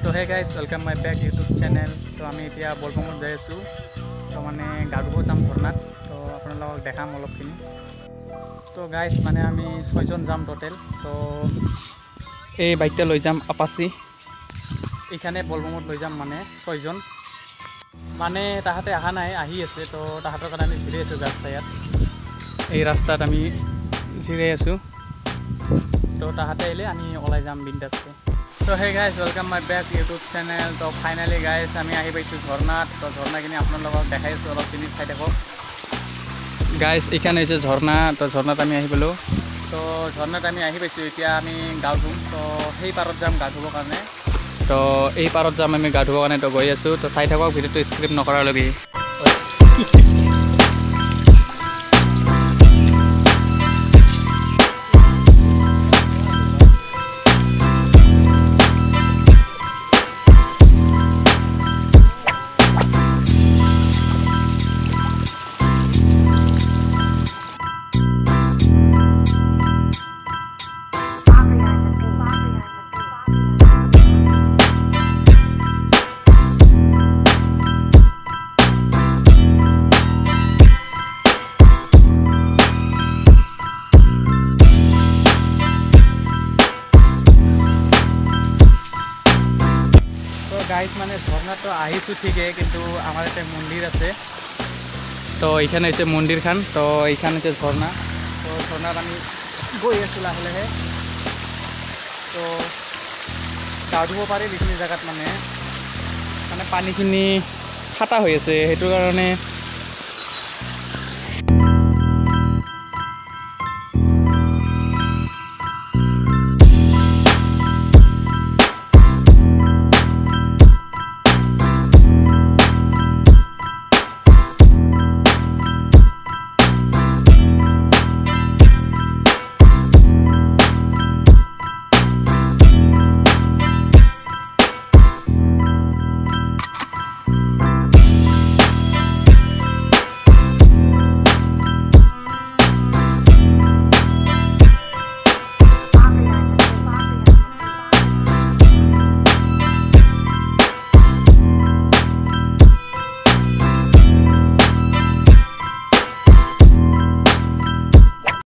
তো hey guys welcome my back YouTube channel. তো আমি এতিয়া বলবমত যাই আছোঁ। তো মানে গা ধুব যাম ঝৰ্ণাত। তো আপোনালোকক দেখাম অলপখিনি। তো গাইজ মানে আমি 6জন যাম টোটেল। তো এই বাইকটা লৈ যাম আপাচি। এইখানে বলবমত লৈ যাম মানে 6জন। মানে তাহাঁতে অহা নাই, আহি আছে। তো তাহাঁতৰ কাৰণে আমি জিৰাই আছোঁ গাছ চায়াত। এই ৰাস্তাত আমি জিৰাই আছোঁ। তো তাহাঁতে আহিলে আমি ওলাই যাম বিন্দাছকৈ। তো hey guys welcome my back YouTube channel. তো ফাইনালি গাইজ আমি আহি পাইছোঁ ঝৰ্ণাত। তো ঝৰ্ণাখিনি আপোনালোকক দেখাই আছোঁ, অলপখিনি চাই থাকক গাইজ। এইখানে হৈছে ঝৰ্ণা। তো ঝৰ্ণাত আমি আহি পালোঁ। তো ঝৰ্ণাত আমি আহি পাইছোঁ। এতিয়া আমি গা ধুম। তো সেই পাৰত যাম গা ধুবৰ কাৰণে। তো এই পাৰত যাম আমি গা ধুবৰ কাৰণে। তো গৈ আছোঁ। তো চাই থাকক ভিডিঅ'টো স্ক্ৰিপ্ট নকৰালৈকে। গাইজ মানে ঝৰ্ণাটো আহিছোঁ ঠিকেই, কিন্তু আমাৰ এটা মন্দিৰ আছে। তো এইখানে হৈছে মন্দিৰখান। তো এইখান হৈছে ঝৰ্ণা। তো ঝৰ্ণাত আমি গৈ আছোঁ লাহে লাহে। তো গা ধুব পাৰি এইখিনি জেগাত মানে পানীখিনি ফাটা হৈ আছে, সেইটো কাৰণে